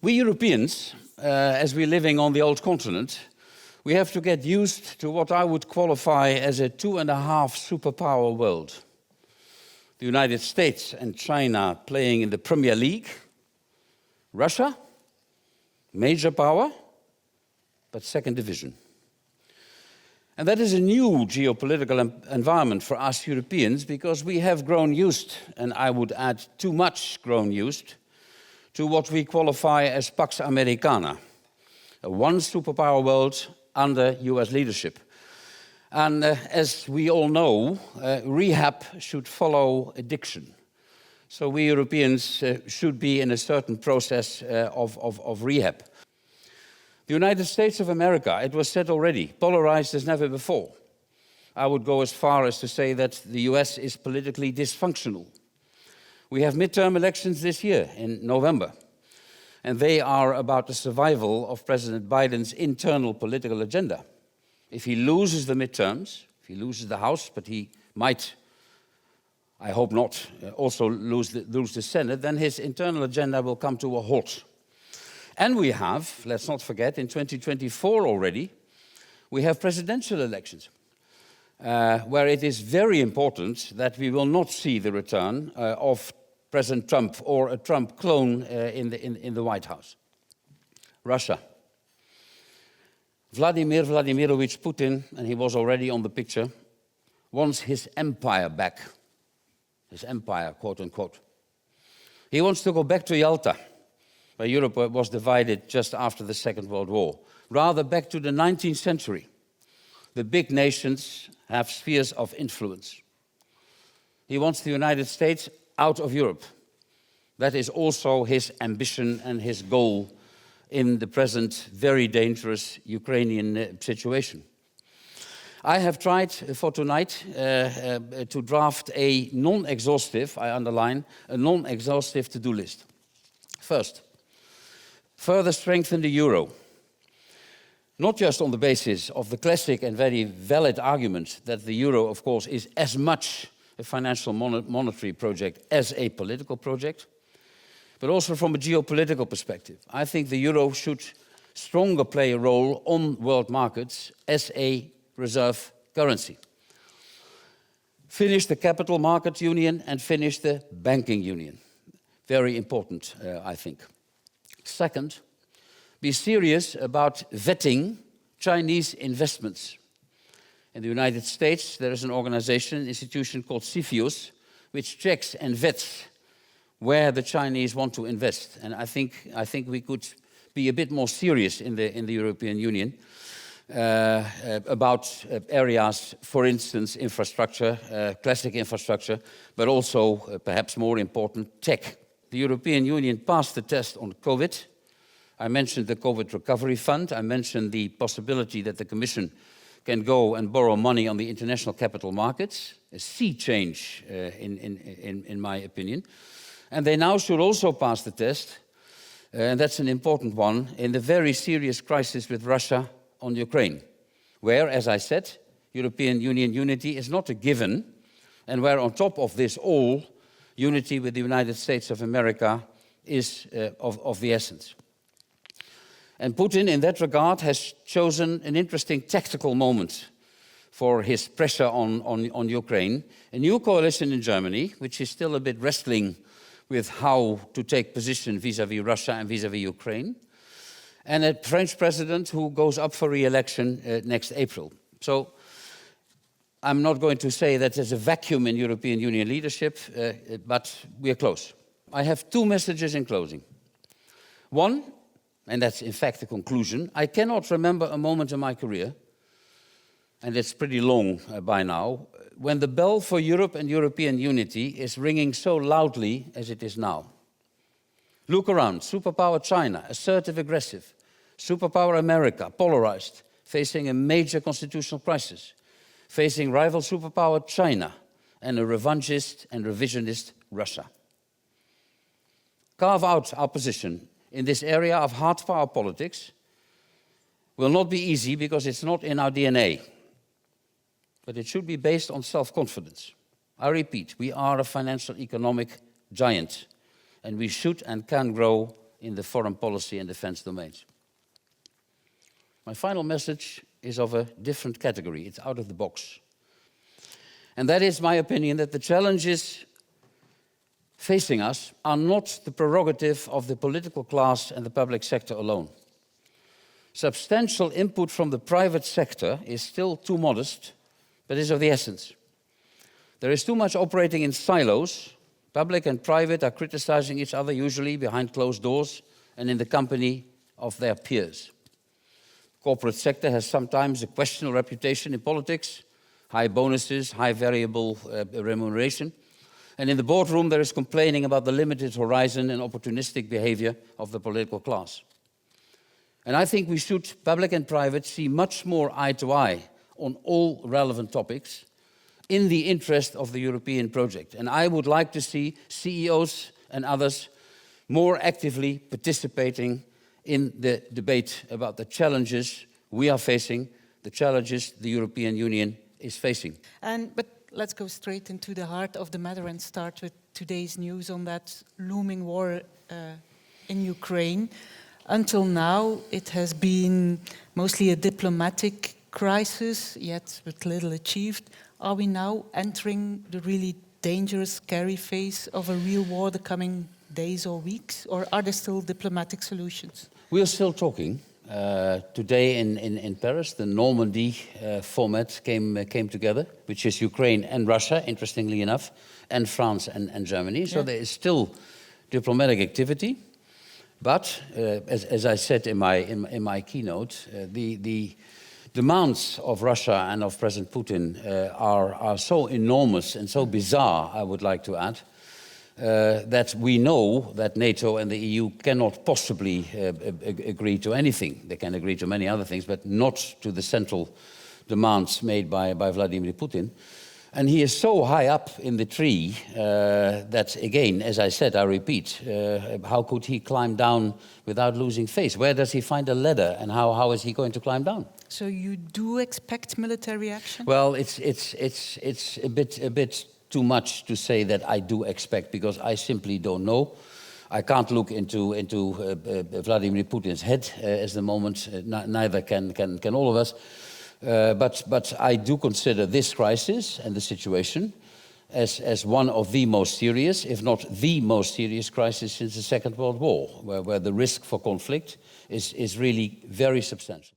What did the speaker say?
We Europeans, as we're living on the old continent, we have to get used to what I would qualify as a 2.5 superpower world. The United States and China playing in the Premier League. Russia, major power, but second division. And that is a new geopolitical environment for us Europeans because we have grown used, and I would add too much grown used, to what we qualify as Pax Americana, a one superpower world under US leadership. And as we all know, rehab should follow addiction. So we Europeans should be in a certain process of rehab. The United States of America, it was said already, polarized as never before. I would go as far as to say that the US is politically dysfunctional. We have midterm elections this year in November, and they are about the survival of President Biden's internal political agenda. If he loses the midterms, if he loses the House, but he might, I hope not, also lose the Senate, then his internal agenda will come to a halt. And we have, let's not forget, in 2024 already, we have presidential elections, where it is very important that we will not see the return of President Trump or a Trump clone in the White House. Russia. Vladimir Vladimirovich Putin, and he was already on the picture, wants his empire back. His empire, quote unquote. He wants to go back to Yalta, where Europe was divided just after the Second World War. Rather back to the 19th century. The big nations have spheres of influence. He wants the United States out of Europe. That is also his ambition and his goal in the present very dangerous Ukrainian situation. I have tried for tonight to draft a non-exhaustive, I underline, a non-exhaustive to-do list. First, further strengthen the euro. Not just on the basis of the classic and very valid argument that the euro, of course, is as much a financial monetary project as a political project, but also from a geopolitical perspective. I think the euro should stronger play a role on world markets as a reserve currency. Finish the capital market union and finish the banking union. Very important, I think. Second, be serious about vetting Chinese investments. In the United States, there is an organization, an institution called CFIUS, which checks and vets where the Chinese want to invest. And I think we could be a bit more serious in the European Union about areas, for instance, infrastructure, classic infrastructure, but also, perhaps more important, tech. The European Union passed the test on COVID. I mentioned the COVID Recovery Fund. I mentioned the possibility that the Commission can go and borrow money on the international capital markets, a sea change, in my opinion. And they now should also pass the test, and that's an important one, in the very serious crisis with Russia on Ukraine, where, as I said, European Union unity is not a given, and where on top of this all, unity with the United States of America is of the essence. And Putin, in that regard, has chosen an interesting tactical moment for his pressure on Ukraine. A new coalition in Germany, which is still a bit wrestling with how to take position vis-à-vis Russia and vis-à-vis Ukraine. And a French president who goes up for re-election next April. So I'm not going to say that there's a vacuum in European Union leadership, but we are close. I have two messages in closing. One, and that's in fact the conclusion, I cannot remember a moment in my career, and it's pretty long by now, when the bell for Europe and European unity is ringing so loudly as it is now. Look around, superpower China, assertive, aggressive. Superpower America, polarized, facing a major constitutional crisis. Facing rival superpower China and a revanchist and revisionist Russia. Carve out our position in this area of hard power politics will not be easy because it's not in our DNA. But it should be based on self-confidence. I repeat, we are a financial economic giant, and we should and can grow in the foreign policy and defense domains. My final message is of a different category. It's out of the box. And that is my opinion that the challenges facing us are not the prerogative of the political class and the public sector alone. Substantial input from the private sector is still too modest, but is of the essence. There is too much operating in silos. Public and private are criticizing each other, usually behind closed doors and in the company of their peers. Corporate sector has sometimes a questionable reputation in politics, high bonuses, high variable remuneration. And in the boardroom, there is complaining about the limited horizon and opportunistic behavior of the political class. And I think we should, public and private, see much more eye to eye on all relevant topics in the interest of the European project. And I would like to see CEOs and others more actively participating in the debate about the challenges we are facing, the challenges the European Union is facing. But let's go straight into the heart of the matter and start with today's news on that looming war in Ukraine. Until now, it has been mostly a diplomatic crisis, yet with little achieved. Are we now entering the really dangerous, scary phase of a real war the coming days or weeks, or are there still diplomatic solutions? We are still talking. Today in Paris, the Normandy format came together, which is Ukraine and Russia, interestingly enough, and France and Germany. So there is still diplomatic activity. But as I said in my keynote, the demands of Russia and of President Putin are so enormous and so bizarre, I would like to add, that we know that NATO and the EU cannot possibly agree to anything. They can agree to many other things, but not to the central demands made by Vladimir Putin. And he is so high up in the tree that, again, as I said, I repeat, how could he climb down without losing face? Where does he find a ladder, and how is he going to climb down? So you do expect military action? Well, it's a bit too much to say that I do expect, because I simply don't know. I can't look into Vladimir Putin's head at the moment. Neither can all of us. But I do consider this crisis and the situation as one of the most serious, if not the most serious crisis since the Second World War, where the risk for conflict is really very substantial.